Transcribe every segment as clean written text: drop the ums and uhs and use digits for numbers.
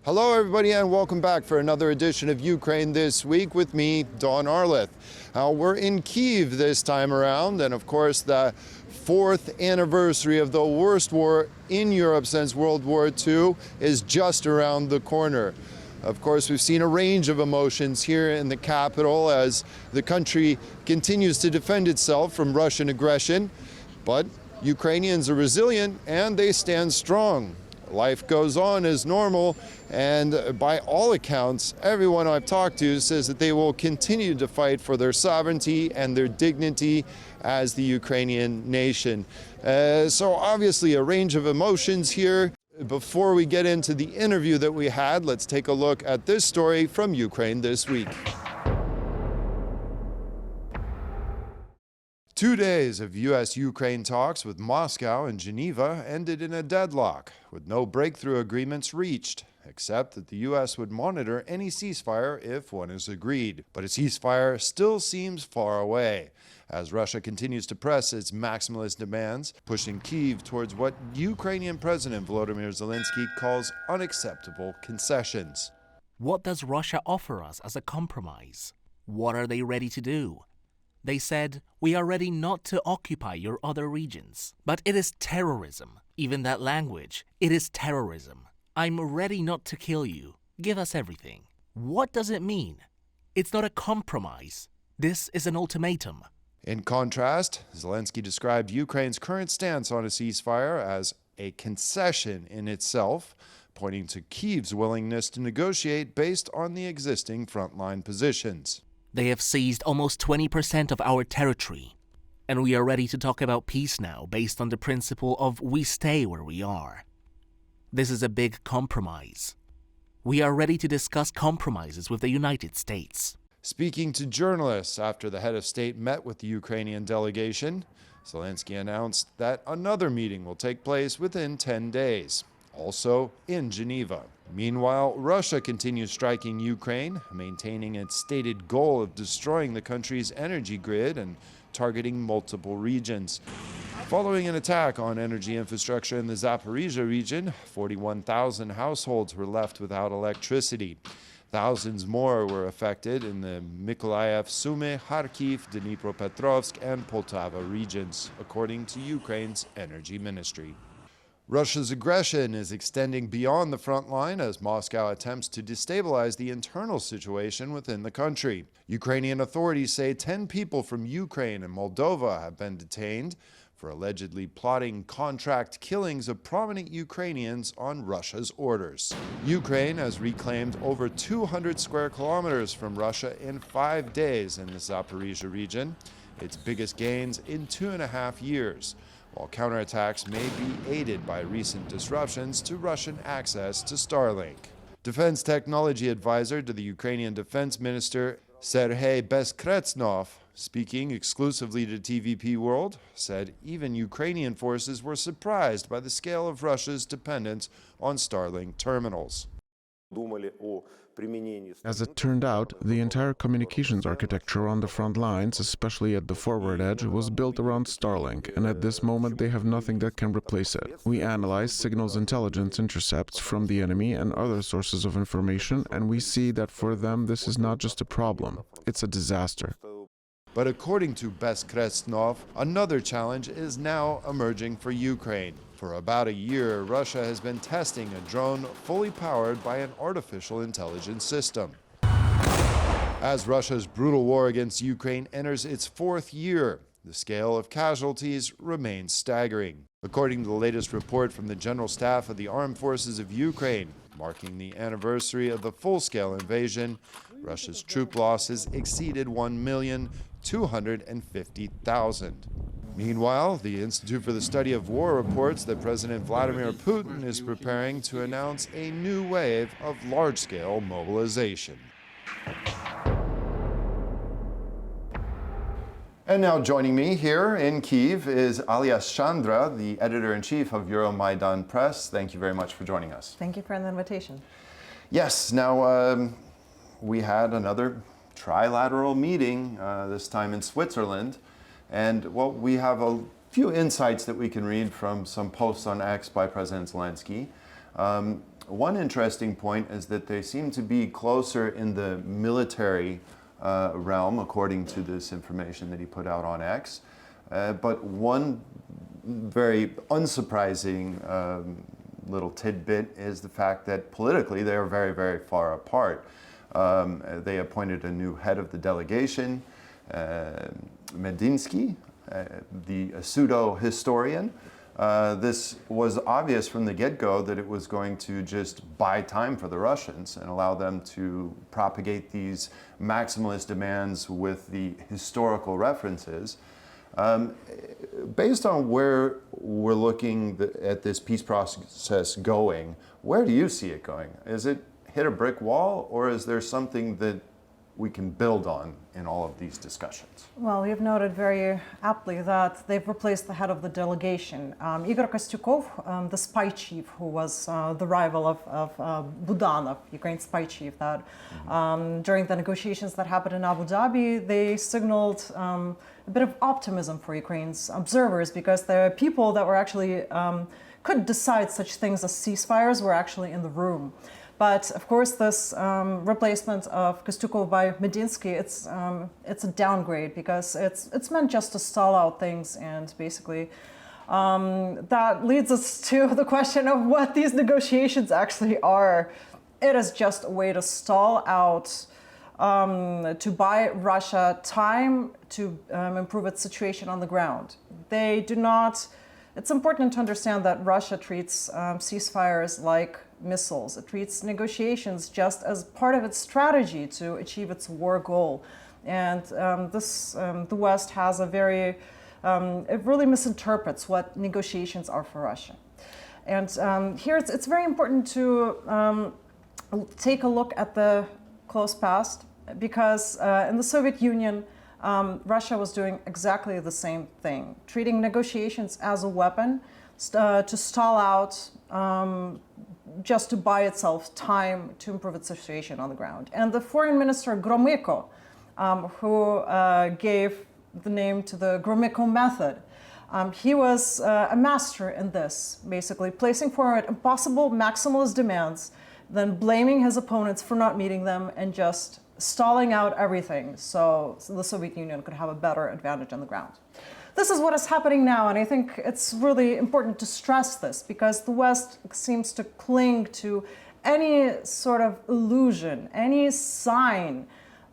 Hello everybody and welcome back for another edition of Ukraine This Week with me, Dawn Arleth. We're in Kyiv this time around, and of course the fourth anniversary of the worst war in Europe since World War II is just around the corner. Of course, we've seen a range of emotions here in the capital as the country continues to defend itself from Russian aggression, but Ukrainians are resilient and they stand strong. Life goes on as normal, and by all accounts, everyone I've talked to says that they will continue to fight for their sovereignty and their dignity as the Ukrainian nation. So obviously a range of emotions here. Before we get into the interview that we had, let's take a look at this story from Ukraine This Week. 2 days of U.S.-Ukraine talks with Moscow and Geneva ended in a deadlock, with no breakthrough agreements reached, except that the U.S. would monitor any ceasefire if one is agreed. But a ceasefire still seems far away, as Russia continues to press its maximalist demands, pushing Kyiv towards what Ukrainian President Volodymyr Zelensky calls unacceptable concessions. What does Russia offer us as a compromise? What are they ready to do? They said, "We are ready not to occupy your other regions." But it is terrorism. Even that language, it is terrorism. I'm ready not to kill you. Give us everything. What does it mean? It's not a compromise. This is an ultimatum. In contrast, Zelensky described Ukraine's current stance on a ceasefire as a concession in itself, pointing to Kyiv's willingness to negotiate based on the existing frontline positions. They have seized almost 20% of our territory, and we are ready to talk about peace now based on the principle of we stay where we are. This is a big compromise. We are ready to discuss compromises with the United States. Speaking to journalists after the head of state met with the Ukrainian delegation, Zelensky announced that another meeting will take place within 10 days, also in Geneva. Meanwhile, Russia continues striking Ukraine, maintaining its stated goal of destroying the country's energy grid and targeting multiple regions. Following an attack on energy infrastructure in the Zaporizhia region, 41,000 households were left without electricity. Thousands more were affected in the Mykolaiv, Sumy, Kharkiv, Dnipropetrovsk, and Poltava regions, according to Ukraine's energy ministry. Russia's aggression is extending beyond the front line as Moscow attempts to destabilize the internal situation within the country. Ukrainian authorities say 10 people from Ukraine and Moldova have been detained for allegedly plotting contract killings of prominent Ukrainians on Russia's orders. Ukraine has reclaimed over 200 square kilometers from Russia in 5 days in the Zaporizhia region, its biggest gains in 2.5 years. While counterattacks may be aided by recent disruptions to Russian access to Starlink. Defense technology advisor to the Ukrainian Defense Minister Serhiy Bezkretznov, speaking exclusively to TVP World, said even Ukrainian forces were surprised by the scale of Russia's dependence on Starlink terminals. As it turned out, the entire communications architecture on the front lines, especially at the forward edge, was built around Starlink, and at this moment they have nothing that can replace it. We analyze signals intelligence intercepts from the enemy and other sources of information, and we see that for them this is not just a problem, it's a disaster. But according to Bezkretznov, another challenge is now emerging for Ukraine. For about a year, Russia has been testing a drone fully powered by an artificial intelligence system. As Russia's brutal war against Ukraine enters its 4th year, the scale of casualties remains staggering. According to the latest report from the General Staff of the Armed Forces of Ukraine, marking the anniversary of the full-scale invasion, Russia's troop losses exceeded 1,250,000. Meanwhile, the Institute for the Study of War reports that President Vladimir Putin is preparing to announce a new wave of large-scale mobilization. And now joining me here in Kyiv is Alya Shandra, the editor-in-chief of Euromaidan Press. Thank you very much for joining us. Thank you for the invitation. Yes, now we had another trilateral meeting, this time in Switzerland. And well, we have a few insights that we can read from some posts on X by President Zelensky. One interesting point is that they seem to be closer in the military realm, according to this information that he put out on X. But one very unsurprising little tidbit is the fact that politically they are very, very far apart. They appointed a new head of the delegation, Medinsky, the pseudo-historian. This was obvious from the get-go that it was going to just buy time for the Russians and allow them to propagate these maximalist demands with the historical references. Based on where we're looking at this peace process going, where do you see it going? Is it hit a brick wall, or is there something that we can build on in all of these discussions? Well, you've noted very aptly that they've replaced the head of the delegation. Igor Kostyukov, the spy chief who was the rival of Budanov, Ukraine's spy chief, that during the negotiations that happened in Abu Dhabi, they signaled a bit of optimism for Ukraine's observers, because the people that were actually could decide such things as ceasefires were actually in the room. But of course, this replacement of Kostyukov by Medinsky, it's a downgrade, because it's meant just to stall out things, and basically that leads us to the question of what these negotiations actually are. It is just a way to stall out, to buy Russia time to improve its situation on the ground. They do not. It's important to understand that Russia treats ceasefires like missiles. It treats negotiations just as part of its strategy to achieve its war goal. And the West has a very, it really misinterprets what negotiations are for Russia. And here it's very important to take a look at the close past, because in the Soviet Union, Russia was doing exactly the same thing, treating negotiations as a weapon to stall out, just to buy itself time to improve its situation on the ground. And the foreign minister Gromyko, who gave the name to the Gromyko method, he was a master in this, basically placing forward impossible maximalist demands, then blaming his opponents for not meeting them, and just stalling out everything so the Soviet Union could have a better advantage on the ground. This is what is happening now, and I think it's really important to stress this, because the West seems to cling to any sort of illusion, any sign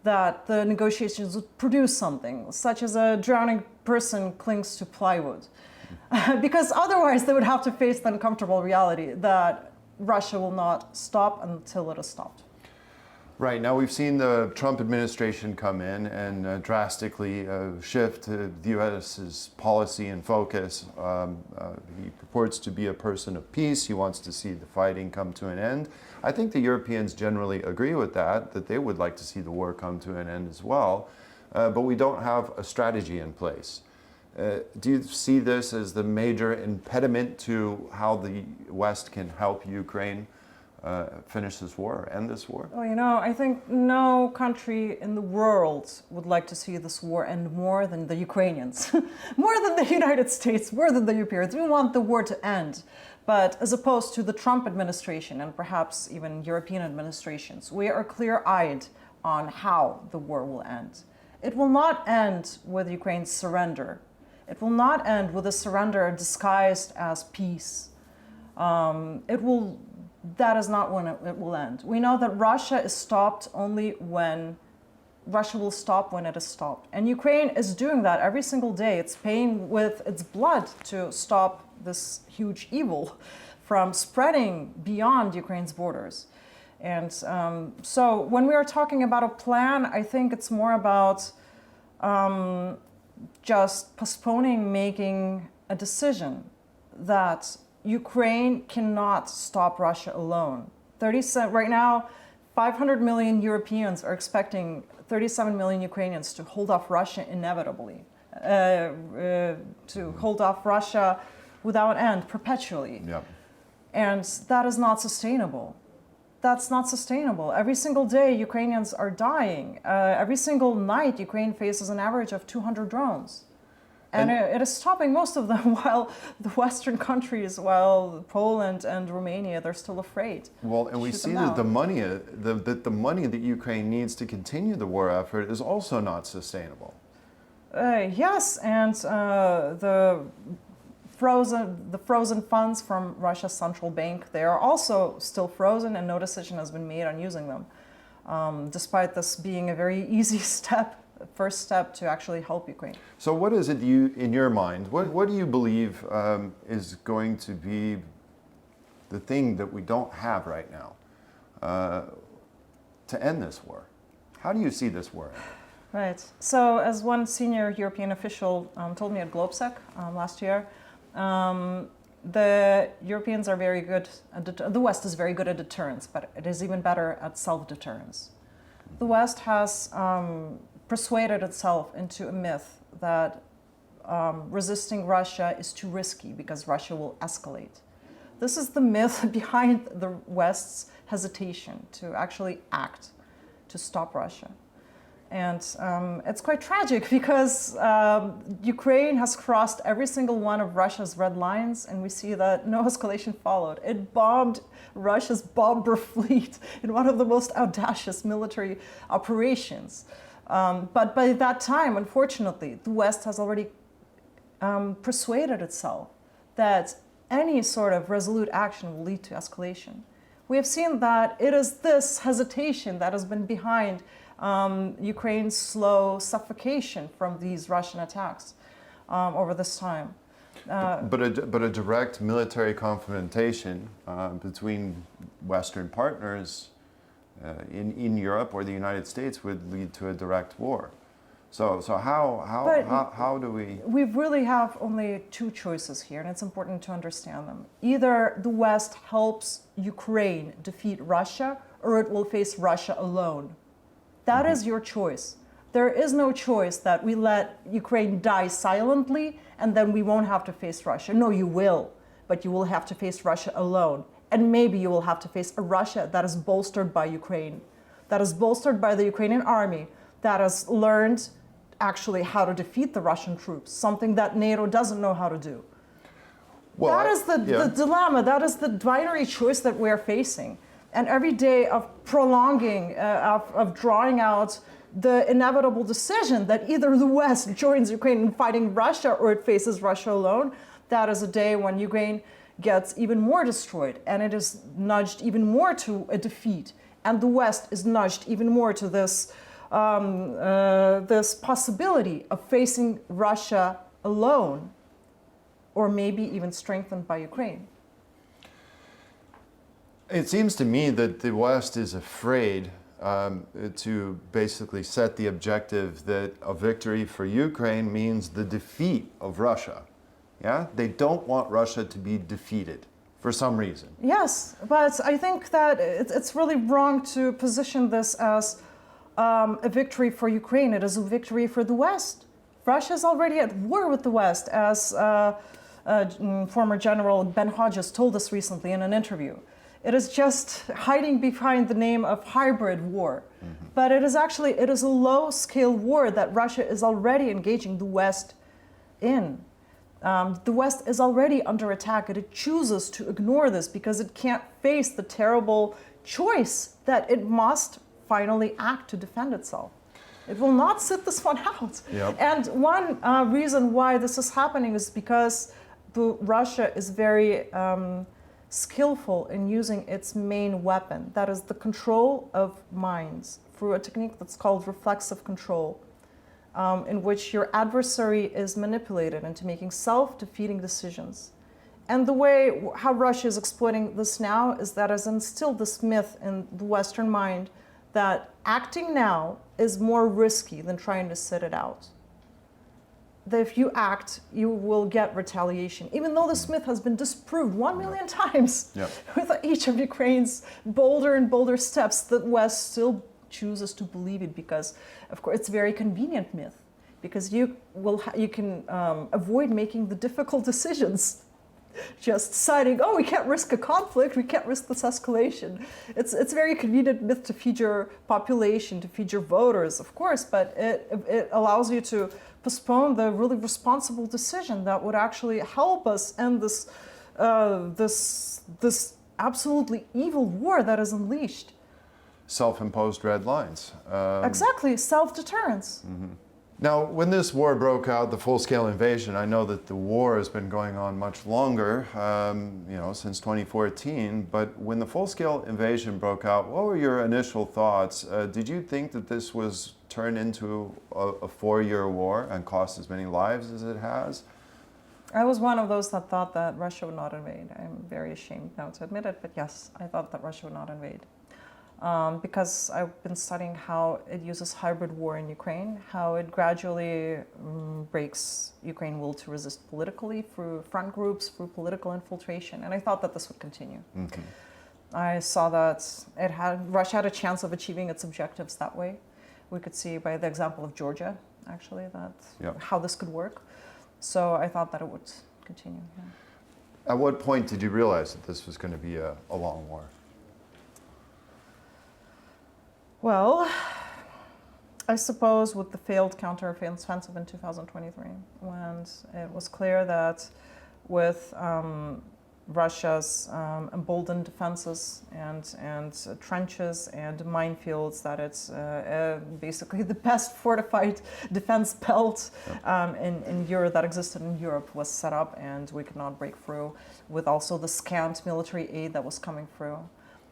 that the negotiations would produce something, such as a drowning person clings to plywood. Because otherwise they would have to face the uncomfortable reality that Russia will not stop until it is stopped. Right. Now we've seen the Trump administration come in and drastically shift the U.S.'s policy and focus. He purports to be a person of peace. He wants to see the fighting come to an end. I think the Europeans generally agree with that they would like to see the war come to an end as well. But we don't have a strategy in place. Do you see this as the major impediment to how the West can help Ukraine finish this war, end this war? Well, you know, I think no country in the world would like to see this war end more than the Ukrainians, more than the United States, more than the Europeans. We want the war to end. But as opposed to the Trump administration and perhaps even European administrations, we are clear-eyed on how the war will end. It will not end with Ukraine's surrender. It will not end with a surrender disguised as peace. That is not when it will end. We know that Russia is stopped only when Russia will stop when it is stopped. And Ukraine is doing that every single day. It's paying with its blood to stop this huge evil from spreading beyond Ukraine's borders. And so when we are talking about a plan, I think it's more about just postponing making a decision that Ukraine cannot stop Russia alone. Right now, 500 million Europeans are expecting 37 million Ukrainians to hold off Russia inevitably, to hold off Russia without end, perpetually. Yep. And that is not sustainable. That's not sustainable. Every single day, Ukrainians are dying. Every single night, Ukraine faces an average of 200 drones. And it is stopping most of them, while the Western countries, while Poland and Romania, they're still afraid. Well, and we see that the money that Ukraine needs to continue the war effort is also not sustainable. Yes, and the frozen funds from Russia's central bank, they are also still frozen, and no decision has been made on using them, despite this being a very easy first step to actually help Ukraine. So what is it in your mind, what do you believe is going to be the thing that we don't have right now to end this war? How do you see this war ending? Right. So as one senior European official told me at GlobeSec last year, the Europeans are very good, the West is very good at deterrence, but it is even better at self-deterrence. The West has persuaded itself into a myth that resisting Russia is too risky because Russia will escalate. This is the myth behind the West's hesitation to actually act to stop Russia. And it's quite tragic because Ukraine has crossed every single one of Russia's red lines, and we see that no escalation followed. It bombed Russia's bomber fleet in one of the most audacious military operations. But by that time, unfortunately, the West has already persuaded itself that any sort of resolute action will lead to escalation. We have seen that it is this hesitation that has been behind Ukraine's slow suffocation from these Russian attacks over this time. But a direct military confrontation between Western partners in Europe or the United States would lead to a direct war. So how do we? We really have only two choices here, and it's important to understand them. Either the West helps Ukraine defeat Russia, or it will face Russia alone. That is your choice. There is no choice that we let Ukraine die silently and then we won't have to face Russia. No, you will, but you will have to face Russia alone. And maybe you will have to face a Russia that is bolstered by Ukraine, that is bolstered by the Ukrainian army, that has learned actually how to defeat the Russian troops, something that NATO doesn't know how to do. Well, that is the dilemma, that is the binary choice that we're facing. And every day of prolonging, of drawing out the inevitable decision that either the West joins Ukraine in fighting Russia or it faces Russia alone, that is a day when Ukraine gets even more destroyed and it is nudged even more to a defeat. And the West is nudged even more to this, this possibility of facing Russia alone, or maybe even strengthened by Ukraine. It seems to me that the West is afraid to basically set the objective that a victory for Ukraine means the defeat of Russia. Yeah? They don't want Russia to be defeated for some reason. Yes, but I think that it's really wrong to position this as a victory for Ukraine. It is a victory for the West. Russia is already at war with the West, as former General Ben Hodges told us recently in an interview. It is just hiding behind the name of hybrid war. Mm-hmm. But it is actually, it is a low-scale war that Russia is already engaging the West in. The West is already under attack, and it chooses to ignore this because it can't face the terrible choice that it must finally act to defend itself. It will not sit this one out. Yep. And one reason why this is happening is because Russia is very skillful in using its main weapon, that is the control of minds, through a technique that's called reflexive control, in which your adversary is manipulated into making self-defeating decisions. And the way how Russia is exploiting this now is that has instilled this myth in the Western mind that acting now is more risky than trying to sit it out. That if you act, you will get retaliation, even though this myth has been disproved 1 million times. Yep. With each of Ukraine's bolder and bolder steps, the West still chooses to believe it because, of course, it's a very convenient myth, because you can avoid making the difficult decisions. Just deciding, oh, we can't risk a conflict, we can't risk this escalation. It's a very convenient myth to feed your population, to feed your voters, of course, but it allows you to postpone the really responsible decision that would actually help us end this absolutely evil war that is unleashed. Self-imposed red lines. Exactly, self-deterrence. Now, when this war broke out, the full-scale invasion, I know that the war has been going on much longer, since 2014, but when the full-scale invasion broke out, what were your initial thoughts? Did you think that this was turned into a 4-year war and cost as many lives as it has? I was one of those that thought that Russia would not invade. I'm very ashamed now to admit it, but yes, I thought that Russia would not invade. Because I've been studying how it uses hybrid war in Ukraine, how it gradually breaks Ukraine's will to resist politically through front groups, through political infiltration, and I thought that this would continue. Okay. I saw that Russia had a chance of achieving its objectives that way. We could see by the example of Georgia, actually, how this could work. So I thought that it would continue. Yeah. At what point did you realize that this was going to be a long war? Well, I suppose with the failed counteroffensive in 2023, when it was clear that with Russia's emboldened defenses and trenches and minefields, that it's basically the best fortified defense belt in Europe that existed in Europe was set up, and we could not break through, with also the scant military aid that was coming through.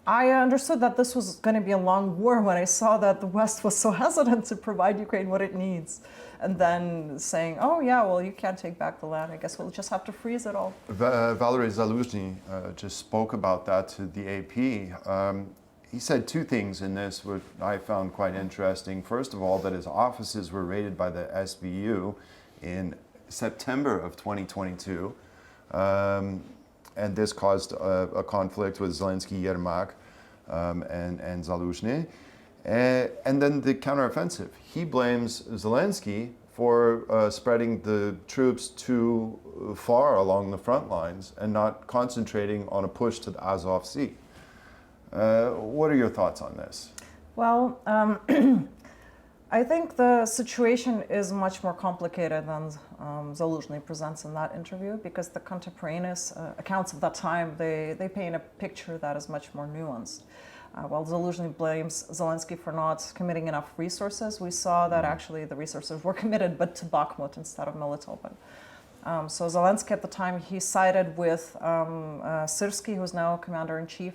I understood that this was going to be a long war when I saw that the West was so hesitant to provide Ukraine what it needs. And then saying, oh yeah, well, you can't take back the land. I guess we'll just have to freeze it all. Valery Zaluzhny just spoke about that to the AP. He said two things in this which I found quite interesting. First of all, that his offices were raided by the SBU in September of 2022. And this caused a conflict with Zelensky, Yermak, and Zaluzhny. And then the counteroffensive. He blames Zelensky for spreading the troops too far along the front lines and not concentrating on a push to the Azov Sea. What are your thoughts on this? Well, I think the situation is much more complicated than Zaluzhny presents in that interview, because the contemporaneous accounts of that time, they paint a picture that is much more nuanced. While Zaluzhny blames Zelensky for not committing enough resources, we saw that actually the resources were committed, but to Bakhmut instead of Melitopol. So Zelensky at the time, he sided with Syrsky, who's now commander-in-chief,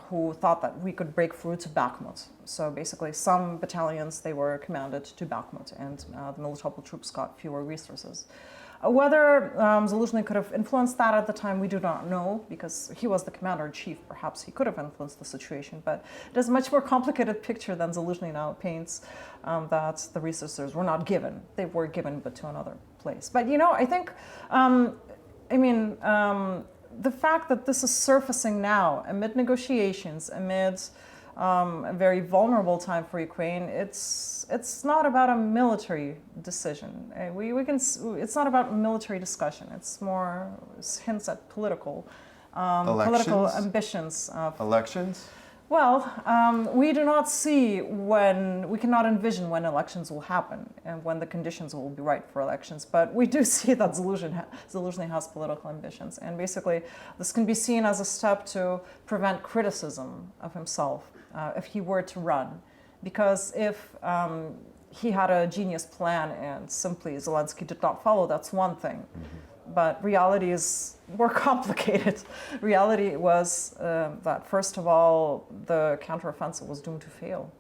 who thought that we could break through to Bakhmut. So basically some battalions, they were commanded to Bakhmut, and the Melitopol troops got fewer resources. Whether Zaluzhny could have influenced that at the time, we do not know, because he was the commander-in-chief. Perhaps he could have influenced the situation, but it is a much more complicated picture than Zaluzhny now paints, that the resources were not given. They were given, but to another place. But, I think, the fact that this is surfacing now amid negotiations, amid a very vulnerable time for Ukraine, it's not about a military decision. It's not about military discussion. It's more hints at political ambitions. Elections? Well, we do not see we cannot envision when elections will happen and when the conditions will be right for elections. But we do see that Zaluzhny has political ambitions. And basically, this can be seen as a step to prevent criticism of himself if he were to run. Because if he had a genius plan and simply Zelensky did not follow, that's one thing. But reality is more complicated. Reality was that, first of all, the counteroffensive was doomed to fail.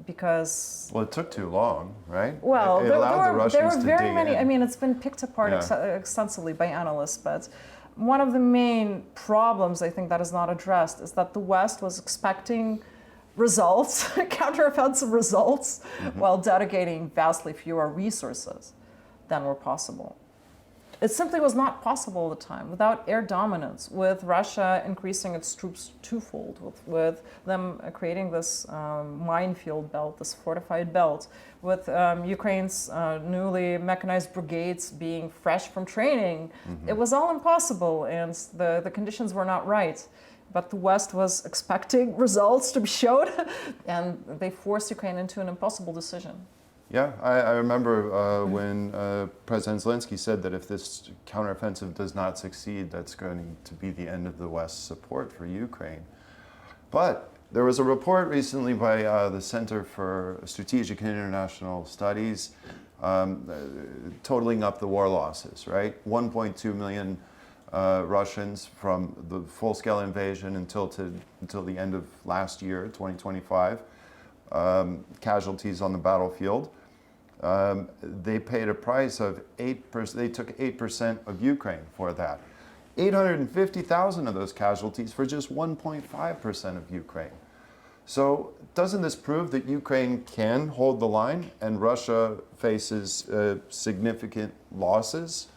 Because... Well, it took too long, right? Well, it allowed the Russians there were to very dig many... in. I mean, it's been picked apart extensively by analysts, but one of the main problems, I think, that is not addressed is that the West was expecting results, counteroffensive results, while dedicating vastly fewer resources than were possible. It simply was not possible at the time without air dominance, with Russia increasing its troops twofold, with them creating this minefield belt, this fortified belt, with Ukraine's newly mechanized brigades being fresh from training. It was all impossible, and the conditions were not right. But the West was expecting results to be showed, and they forced Ukraine into an impossible decision. Yeah, I remember when President Zelensky said that if this counteroffensive does not succeed, that's going to be the end of the West's support for Ukraine. But there was a report recently by the Center for Strategic and International Studies totaling up the war losses, right? 1.2 million Russians from the full-scale invasion until the end of last year, 2025, casualties on the battlefield. They paid a price of 8%. They took 8% of Ukraine for that. 850,000 of those casualties for just 1.5% of Ukraine. So doesn't this prove that Ukraine can hold the line and Russia faces significant losses?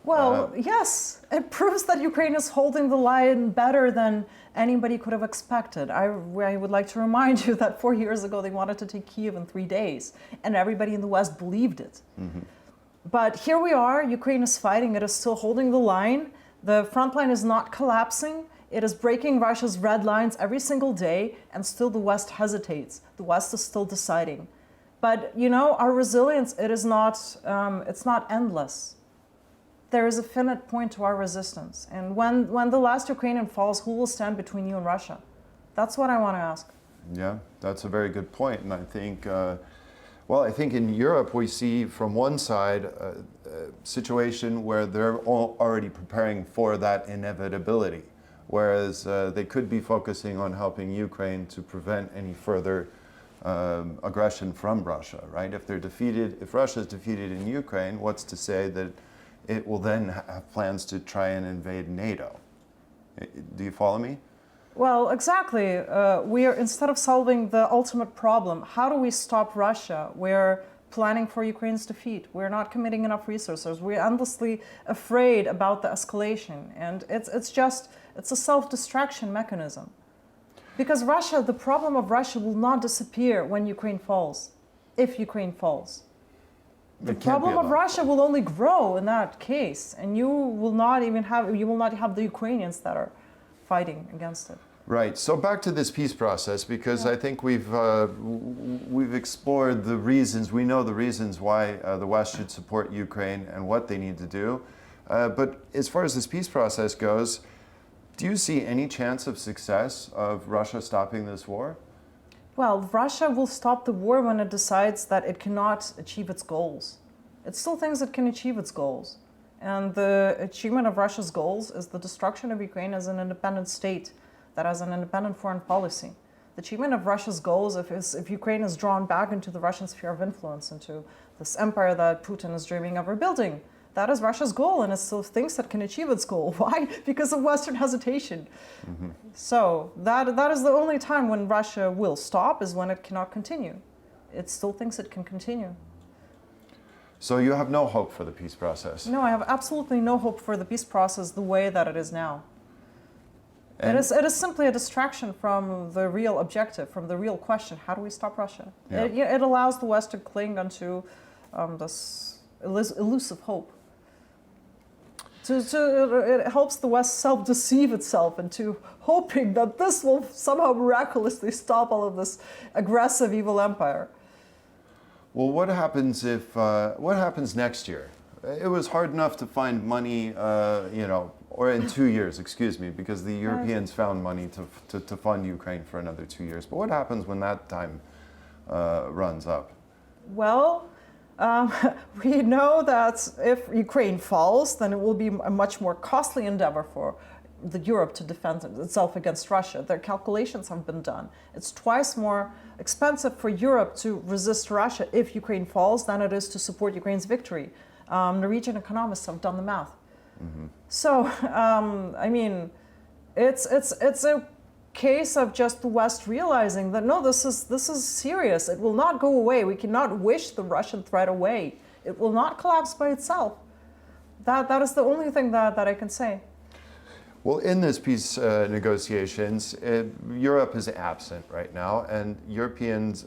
Well, yes, it proves that Ukraine is holding the line better than anybody could have expected. I would like to remind you that 4 years ago they wanted to take Kyiv in 3 days, and everybody in the West believed it. Mm-hmm. But here we are, Ukraine is fighting, it is still holding the line. The front line is not collapsing. It is breaking Russia's red lines every single day, and still the West hesitates. The West is still deciding. But, you know, our resilience, it's not endless. There is a finite point to our resistance. And when the last Ukrainian falls, who will stand between you and Russia? That's what I want to ask. Yeah, that's a very good point. And I think, I think in Europe we see from one side a situation where they're already preparing for that inevitability, whereas they could be focusing on helping Ukraine to prevent any further aggression from Russia, right? If Russia is defeated in Ukraine, what's to say that it will then have plans to try and invade NATO? Do you follow me? Well, exactly. Instead of solving the ultimate problem, how do we stop Russia? We're planning for Ukraine's defeat. We're not committing enough resources. We're endlessly afraid about the escalation. And it's a self-distraction mechanism. Because the problem of Russia will not disappear when Ukraine falls, if Ukraine falls. The problem of Russia will only grow in that case, and you will not have the Ukrainians that are fighting against it. Right. So back to this peace process, because I think we've explored the reasons. We know the reasons why the West should support Ukraine and what they need to do. But as far as this peace process goes, do you see any chance of success of Russia stopping this war? Well, Russia will stop the war when it decides that it cannot achieve its goals. It still thinks it can achieve its goals. And the achievement of Russia's goals is the destruction of Ukraine as an independent state that has an independent foreign policy. The achievement of Russia's goals, if Ukraine is drawn back into the Russian sphere of influence, into this empire that Putin is dreaming of rebuilding, that is Russia's goal, and it still thinks that can achieve its goal. Why? Because of Western hesitation. Mm-hmm. So that is the only time when Russia will stop, is when it cannot continue. It still thinks it can continue. So you have no hope for the peace process? No, I have absolutely no hope for the peace process the way that it is now. It is simply a distraction from the real objective, from the real question: how do we stop Russia? Yeah. It allows the West to cling onto this elusive hope. It helps the West self-deceive itself into hoping that this will somehow miraculously stop all of this aggressive, evil empire. Well, what happens next year? It was hard enough to find money, or in 2 years, excuse me, because the Europeans found money to fund Ukraine for another 2 years. But what happens when that time runs up? Well, we know that if Ukraine falls, then it will be a much more costly endeavor for Europe to defend itself against Russia. Their calculations have been done. It's twice more expensive for Europe to resist Russia if Ukraine falls than it is to support Ukraine's victory. Norwegian economists have done the math. Mm-hmm. So, it's a case of just the West realizing that no, this is serious. It will not go away. We cannot wish the Russian threat away. It will not collapse by itself. That is the only thing that I can say. Well, in this peace negotiations, Europe is absent right now, and Europeans,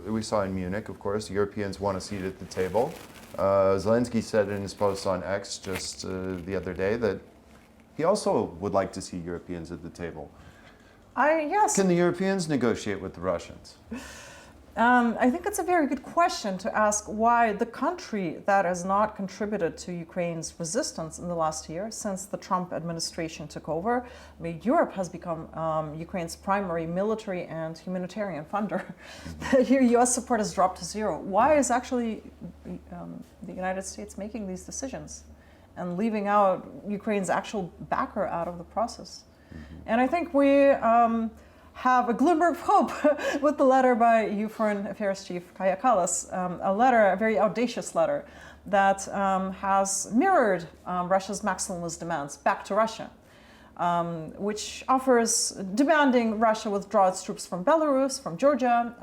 we saw in Munich, of course, Europeans want a seat at the table. Zelensky said in his post on X just the other day that he also would like to see Europeans at the table. Yes. Can the Europeans negotiate with the Russians? I think it's a very good question to ask why the country that has not contributed to Ukraine's resistance in the last year, since the Trump administration took over. I mean, Europe has become Ukraine's primary military and humanitarian funder. US support has dropped to zero. Why is actually the United States making these decisions and leaving out Ukraine's actual backer out of the process? And I think we have a glimmer of hope with the letter by EU Foreign Affairs Chief Kaja Kallas, a very audacious letter that has mirrored Russia's maximalist demands back to Russia, which offers demanding Russia withdraw its troops from Belarus, from Georgia,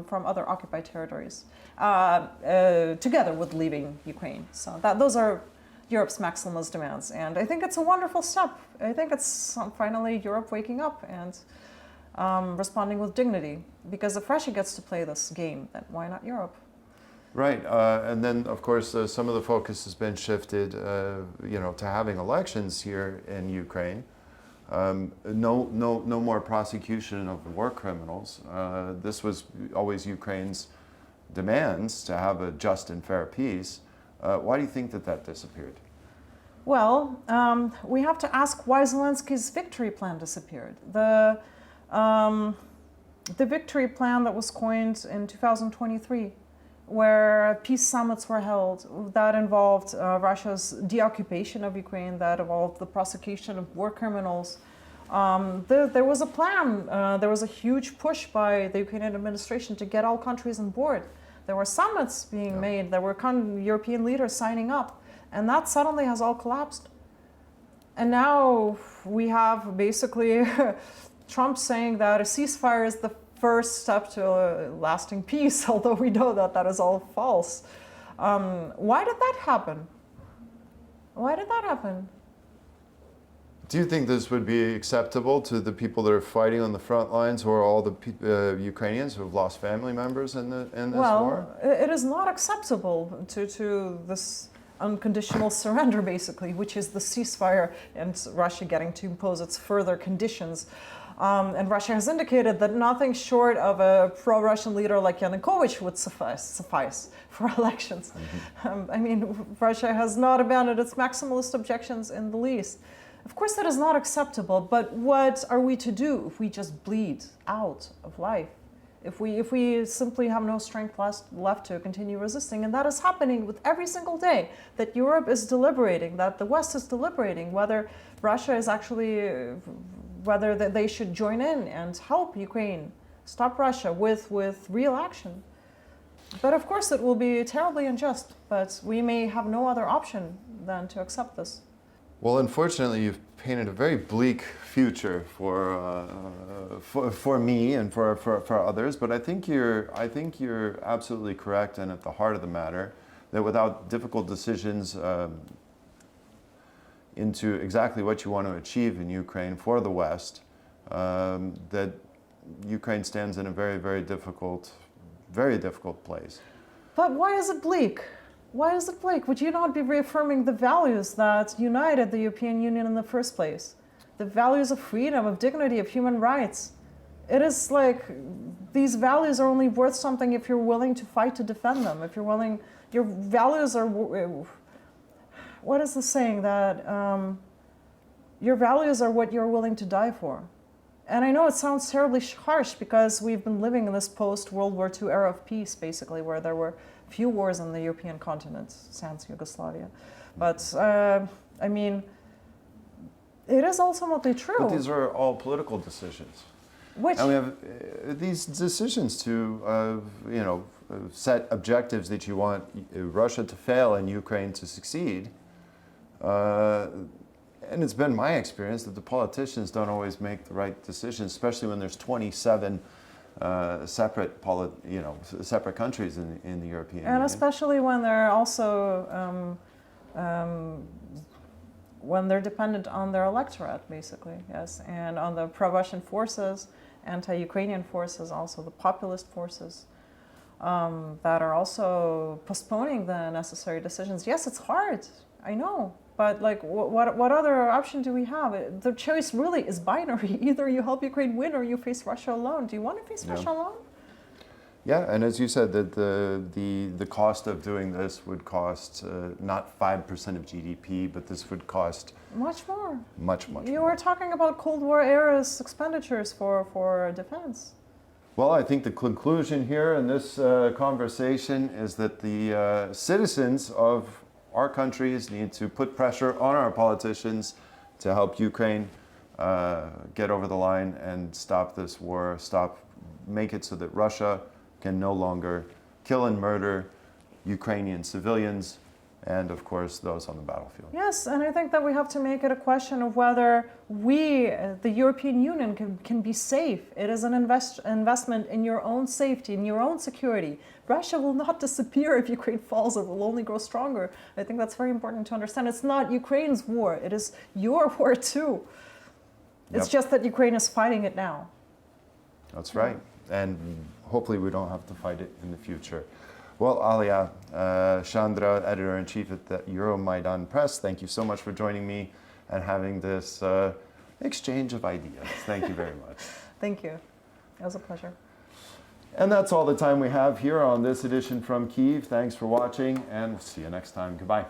from other occupied territories, together with leaving Ukraine. So those are Europe's maximalist demands. And I think it's a wonderful step. I think it's finally Europe waking up and responding with dignity, because if Russia gets to play this game, then why not Europe? Right, and then of course some of the focus has been shifted, to having elections here in Ukraine. No more prosecution of war criminals. This was always Ukraine's demands, to have a just and fair peace. Why do you think that disappeared? Well, we have to ask why Zelensky's victory plan disappeared. The victory plan that was coined in 2023, where peace summits were held, that involved Russia's deoccupation of Ukraine, that involved the prosecution of war criminals. There was a plan. There was a huge push by the Ukrainian administration to get all countries on board. There were summits being made. There were European leaders signing up. And that suddenly has all collapsed. And now we have basically Trump saying that a ceasefire is the first step to a lasting peace, although we know that is all false. Why did that happen? Why did that happen? Do you think this would be acceptable to the people that are fighting on the front lines, or all the Ukrainians who have lost family members in this war? Well, it is not acceptable to this unconditional surrender, basically, which is the ceasefire and Russia getting to impose its further conditions. And Russia has indicated that nothing short of a pro-Russian leader like Yanukovych would suffice for elections. I mean, Russia has not abandoned its maximalist objections in the least. Of course, that is not acceptable, but what are we to do if we just bleed out of life? If we simply have no strength left to continue resisting? And that is happening with every single day that Europe is deliberating, that the West is deliberating, whether Russia is actually, whether they should join in and help Ukraine stop Russia with real action. But of course it will be terribly unjust, but we may have no other option than to accept this. Well, unfortunately, you've painted a very bleak future for me and for others. But I think you're absolutely correct and at the heart of the matter, that without difficult decisions into exactly what you want to achieve in Ukraine for the West, that Ukraine stands in a very, very difficult place. But why is it bleak? Why is it bleak? Would you not be reaffirming the values that united the European Union in the first place? The values of freedom, of dignity, of human rights. It is like these values are only worth something if you're willing to fight to defend them. If you're willing, your values are, what is the saying? That your values are what you're willing to die for. And I know it sounds terribly harsh because we've been living in this post-World War II era of peace, basically, where there were few wars on the European continent, sans Yugoslavia. But, I mean, it is ultimately true. But these are all political decisions. And we have these decisions to, set objectives that you want Russia to fail and Ukraine to succeed. And it's been my experience that the politicians don't always make the right decisions, especially when there's 27 separate countries in the European Union. And especially when they're also when they're dependent on their electorate, basically, yes, and on the pro-Russian forces, anti-Ukrainian forces, also the populist forces that are also postponing the necessary decisions. Yes, it's hard, I know. But like, what other option do we have? The choice really is binary. Either you help Ukraine win or you face Russia alone. Do you want to face Russia alone? Yeah, and as you said, that the cost of doing this would cost not 5% of GDP, but this would cost Much more. much You more. were talking about Cold War era's expenditures for defense. Well, I think the conclusion here in this conversation is that the citizens of our countries need to put pressure on our politicians to help Ukraine get over the line and stop this war, make it so that Russia can no longer kill and murder Ukrainian civilians and, of course, those on the battlefield. Yes, and I think that we have to make it a question of whether we, the European Union, can be safe. It is an investment in your own safety, in your own security. Russia will not disappear if Ukraine falls. It will only grow stronger. I think that's very important to understand. It's not Ukraine's war. It is your war too. It's Yep. just that Ukraine is fighting it now. That's right. And hopefully we don't have to fight it in the future. Well, Alya Shandra, editor-in-chief at the Euromaidan Press, thank you so much for joining me and having this exchange of ideas. Thank you very much. Thank you. It was a pleasure. And that's all the time we have here on this edition from Kyiv. Thanks for watching, and we'll see you next time. Goodbye.